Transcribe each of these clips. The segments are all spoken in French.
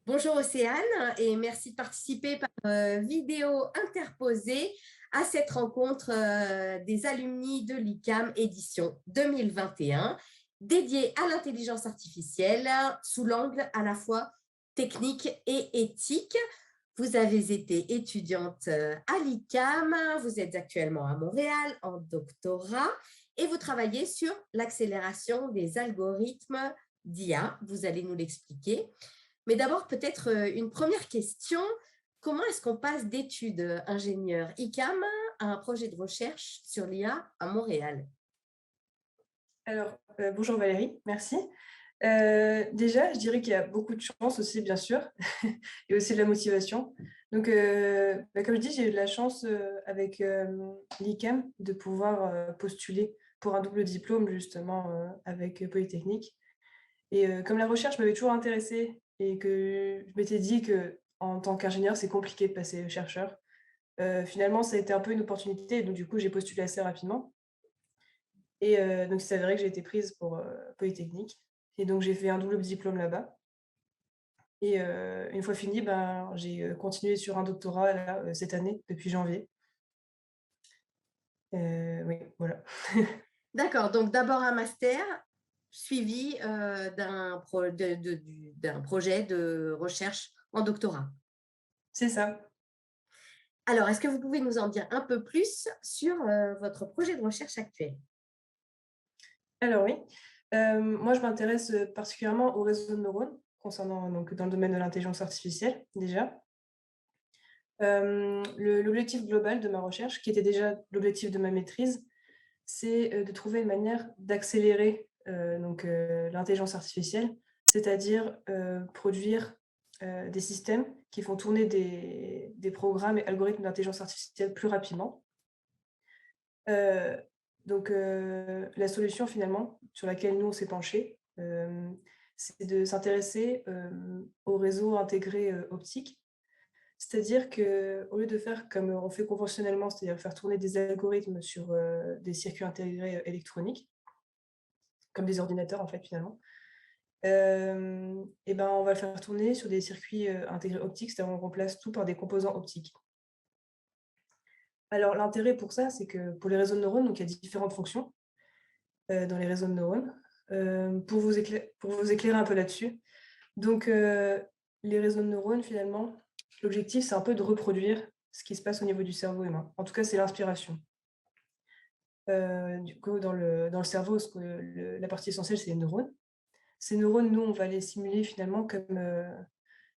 Bonjour Océane et merci de participer par vidéo interposée à cette rencontre des alumni de l'ICAM édition 2021 dédiée à l'intelligence artificielle sous l'angle à la fois technique et éthique. Vous avez été étudiante à l'ICAM, vous êtes actuellement à Montréal en doctorat et vous travaillez sur l'accélération des algorithmes d'IA. Vous allez nous l'expliquer. Mais d'abord, peut-être une première question. Comment est-ce qu'on passe d'études ingénieur ICAM à un projet de recherche sur l'IA à Montréal? Alors, bonjour Valérie, merci. Déjà, je dirais qu'il y a beaucoup de chance aussi, bien sûr, et aussi de la motivation. Donc, comme je dis, j'ai eu de la chance avec l'ICAM de pouvoir postuler pour un double diplôme, justement, avec Polytechnique. Et comme la recherche m'avait toujours intéressée et que je m'étais dit que en tant qu'ingénieur, c'est compliqué de passer chercheur, finalement, ça a été un peu une opportunité. Et donc, du coup, j'ai postulé assez rapidement. Et donc il s'avérait que j'ai été prise pour, Polytechnique et donc j'ai fait un double diplôme là-bas et une fois fini, ben, j'ai, continué sur un doctorat là, cette année, depuis janvier. Oui, voilà. D'accord, donc d'abord un master suivi d'un projet de recherche en doctorat. C'est ça. Alors, est-ce que vous pouvez nous en dire un peu plus sur votre projet de recherche actuel? Alors oui, moi je m'intéresse, particulièrement aux réseaux de neurones, concernant donc dans le domaine de l'intelligence artificielle déjà. L'objectif global de ma recherche, qui était déjà l'objectif de ma maîtrise, c'est, de trouver une manière d'accélérer, l'intelligence artificielle, c'est-à-dire, produire, des systèmes qui font tourner des programmes et algorithmes d'intelligence artificielle plus rapidement. Heu, la solution finalement sur laquelle nous on s'est penchés, c'est de s'intéresser, aux réseaux intégrés, optiques. C'est-à-dire qu'au lieu de faire comme on fait conventionnellement, c'est-à-dire faire tourner des algorithmes sur, des circuits intégrés, électroniques, comme des ordinateurs en fait finalement, et ben, on va le faire tourner sur des circuits, intégrés optiques, c'est-à-dire on remplace tout par des composants optiques. Alors l'intérêt pour ça, c'est que pour les réseaux de neurones, donc il y a différentes fonctions, dans les réseaux de neurones. Pour vous éclairer un peu là-dessus, donc les réseaux de neurones finalement, l'objectif c'est un peu de reproduire ce qui se passe au niveau du cerveau humain. En tout cas, c'est l'inspiration. Du coup, dans le cerveau, ce que la partie essentielle, c'est les neurones. Ces neurones, nous, on va les simuler finalement comme,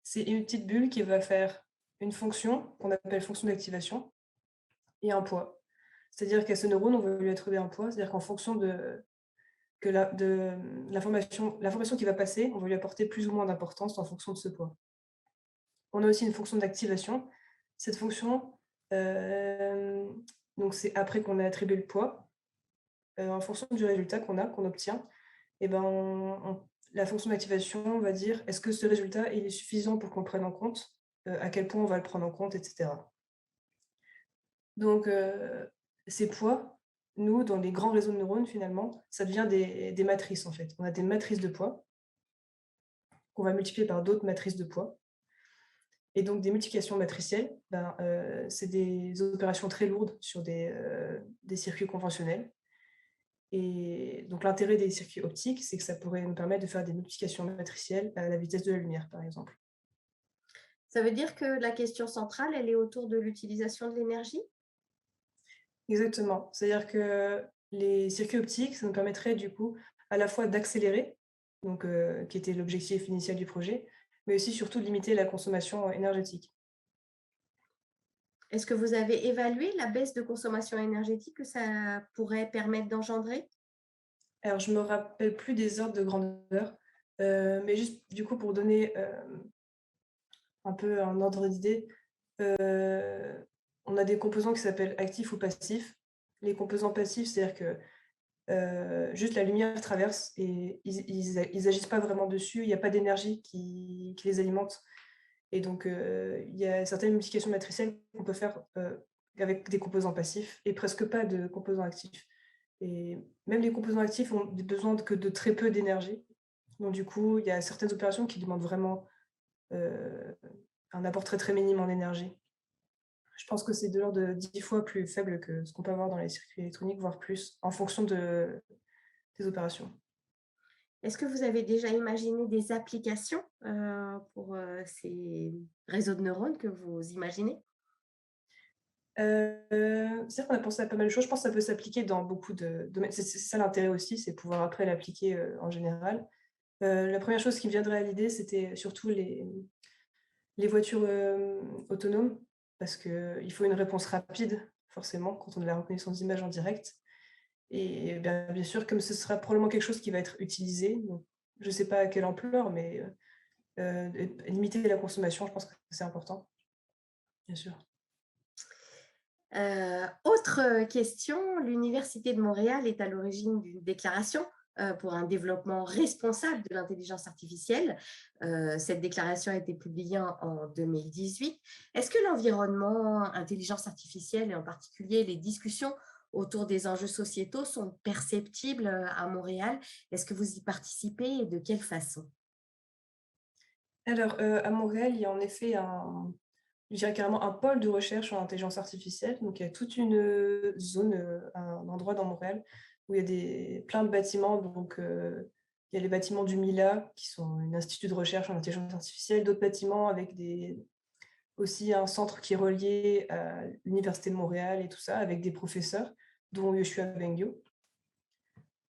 c'est une petite bulle qui va faire une fonction qu'on appelle fonction d'activation et un poids. C'est-à-dire qu'à ce neurone, on va lui attribuer un poids, c'est-à-dire qu'en fonction de l'information qui va passer, on va lui apporter plus ou moins d'importance en fonction de ce poids. On a aussi une fonction d'activation. Cette fonction, donc c'est après qu'on a attribué le poids, en fonction du résultat qu'on obtient, et ben, la fonction d'activation va dire: «Est-ce que ce résultat, il est suffisant pour qu'on le prenne en compte? À quel point on va le prendre en compte?» et cetera. Donc ces poids, nous, dans les grands réseaux de neurones, finalement, ça devient des matrices, en fait. On a des matrices de poids qu'on va multiplier par d'autres matrices de poids et donc des multiplications matricielles, ben, c'est des opérations très lourdes sur des circuits conventionnels et donc l'intérêt des circuits optiques, c'est que ça pourrait nous permettre de faire des multiplications matricielles à la vitesse de la lumière, par exemple. Ça veut dire que la question centrale, elle est autour de l'utilisation de l'énergie? Exactement. C'est-à-dire que les circuits optiques, ça nous permettrait du coup à la fois d'accélérer, donc qui était l'objectif initial du projet, mais aussi surtout de limiter la consommation énergétique. Est-ce que vous avez évalué la baisse de consommation énergétique que ça pourrait permettre d'engendrer? Alors je me rappelle plus des ordres de grandeur, mais juste du coup pour donner, un peu un ordre d'idée, on a des composants qui s'appellent actifs ou passifs. Les composants passifs, c'est-à-dire que juste la lumière traverse et ils agissent pas vraiment dessus, il y a pas d'énergie qui les alimente et donc il y a certaines multiplications matricielles qu'on peut faire, avec des composants passifs et presque pas de composants actifs et même les composants actifs ont besoin que de très peu d'énergie. Donc du coup, il y a certaines opérations qui demandent vraiment euh, un apport très très minime en énergie. Je pense que c'est de l'ordre de 10 fois plus faible que ce qu'on peut avoir dans les circuits électroniques, voire plus, en fonction des opérations. Est-ce que vous avez déjà imaginé des applications pour ces réseaux de neurones que vous imaginez? C'est vrai qu'on a pensé à pas mal de choses. Je pense que ça peut s'appliquer dans beaucoup de domaines. C'est ça l'intérêt aussi, c'est pouvoir après l'appliquer en général. La première chose qui me viendrait à l'idée, c'était surtout les voitures autonomes, parce qu'il faut une réponse rapide, forcément, quand on a la reconnaissance d'image en direct. Et bien sûr, comme ce sera probablement quelque chose qui va être utilisé, donc je ne sais pas à quelle ampleur, mais limiter la consommation, je pense que c'est important, bien sûr. Autre question, l'Université de Montréal est à l'origine d'une déclaration pour un développement responsable de l'intelligence artificielle. Cette déclaration a été publiée en 2018. Est-ce que l'environnement intelligence artificielle et en particulier les discussions autour des enjeux sociétaux sont perceptibles à Montréal? Est-ce que vous y participez et de quelle façon? Alors, à Montréal, il y a en effet je dirais carrément un pôle de recherche en intelligence artificielle. Donc, il y a toute une zone, un endroit dans Montréal où il y a plein de bâtiments. Donc, il y a les bâtiments du MILA, qui sont un institut de recherche en intelligence artificielle, d'autres bâtiments avec aussi un centre qui est relié à l'Université de Montréal et tout ça, avec des professeurs, dont Yoshua Bengio.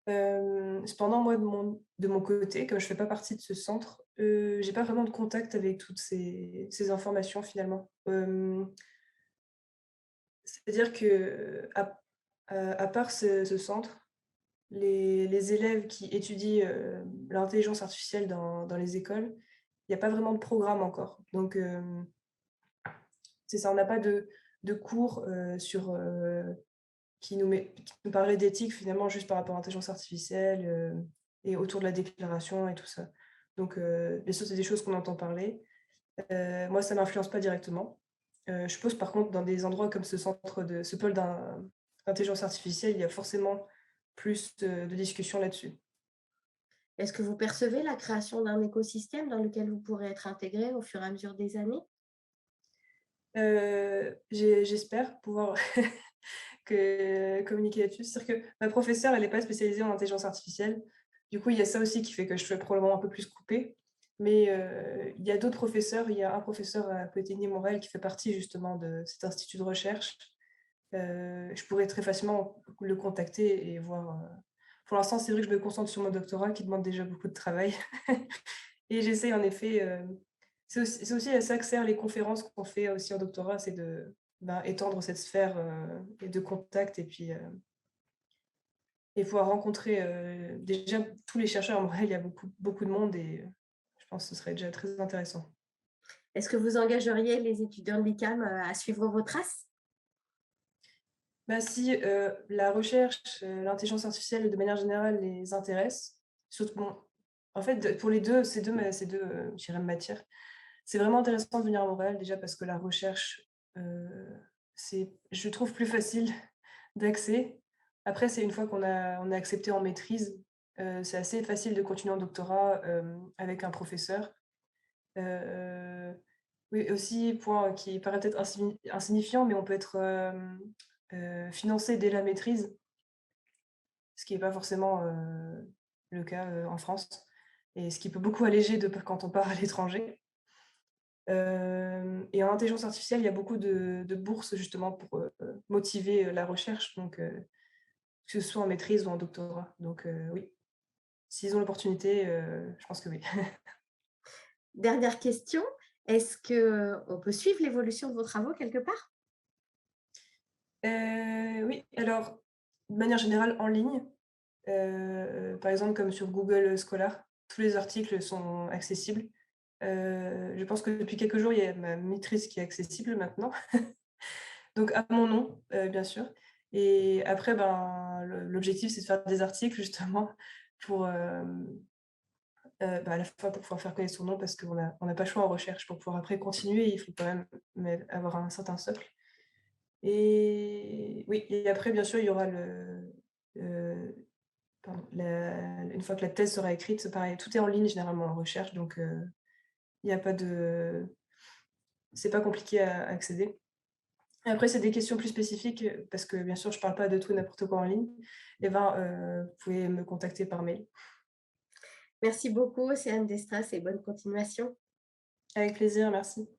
Cependant, moi, de mon côté, comme je ne fais pas partie de ce centre, j'ai pas vraiment de contact avec toutes ces informations finalement. C'est-à-dire que à part ce centre, les élèves qui étudient l'intelligence artificielle dans les écoles, il n'y a pas vraiment de programme encore. Donc, c'est ça, on n'a pas de cours qui nous parlait d'éthique finalement juste par rapport à l'intelligence artificielle et autour de la déclaration et tout ça. Donc, bien sûr, c'est des choses qu'on entend parler. Moi, ça ne m'influence pas directement. Je suppose par contre, dans des endroits comme ce pôle d'intelligence artificielle, il y a forcément plus de discussions là-dessus. Est-ce que vous percevez la création d'un écosystème dans lequel vous pourrez être intégré au fur et à mesure des années? J'espère pouvoir communiquer là-dessus. C'est-à-dire que ma professeure, elle n'est pas spécialisée en intelligence artificielle. Du coup, il y a ça aussi qui fait que je suis probablement un peu plus coupée. Mais il y a d'autres professeurs. Il y a un professeur à Polytechnique Montréal qui fait partie justement de cet institut de recherche. Je pourrais très facilement le contacter et voir. Pour l'instant, c'est vrai que je me concentre sur mon doctorat qui demande déjà beaucoup de travail. Et j'essaie en effet. C'est aussi à ça que servent les conférences qu'on fait aussi en doctorat, c'est de étendre cette sphère et de contact et pouvoir rencontrer déjà tous les chercheurs. En vrai, il y a beaucoup de monde et je pense que ce serait déjà très intéressant. Est-ce que vous engageriez les étudiants de l'ICAM à suivre vos traces? Bah, si la recherche, l'intelligence artificielle de manière générale les intéresse, surtout, bon, en fait, pour les deux, je dirais, matières, c'est vraiment intéressant de venir à Montréal déjà parce que la recherche, c'est, je trouve, plus facile d'accès. Après, c'est une fois on est accepté en maîtrise, c'est assez facile de continuer en doctorat avec un professeur. Euh, oui, aussi, point qui paraît peut-être insignifiant, mais on peut être financé dès la maîtrise, ce qui n'est pas forcément le cas en France, et ce qui peut beaucoup alléger quand on part à l'étranger. Et en intelligence artificielle, il y a beaucoup de bourses justement pour motiver la recherche, donc que ce soit en maîtrise ou en doctorat. Donc oui, s'ils ont l'opportunité, je pense que oui. Dernière question, est-ce qu'on peut suivre l'évolution de vos travaux quelque part? Oui, alors, de manière générale, en ligne, par exemple comme sur Google Scholar, tous les articles sont accessibles. Je pense que depuis quelques jours, il y a ma maîtrise qui est accessible maintenant. Donc à mon nom, bien sûr. Et après, ben, l'objectif, c'est de faire des articles justement pour, à la fois pour pouvoir faire connaître son nom parce qu'on n'a pas le choix en recherche. Pour pouvoir après continuer, il faut quand même avoir un certain socle. Et oui, et après, bien sûr, il y aura euh, une fois que la thèse sera écrite, c'est pareil, tout est en ligne généralement en recherche. Donc, Il n'y a pas de... C'est pas compliqué à accéder. Et après, c'est des questions plus spécifiques, parce que bien sûr, je ne parle pas de tout et n'importe quoi en ligne. Et ben, vous pouvez me contacter par mail. Merci beaucoup, Océane Destras, et bonne continuation. Avec plaisir, merci.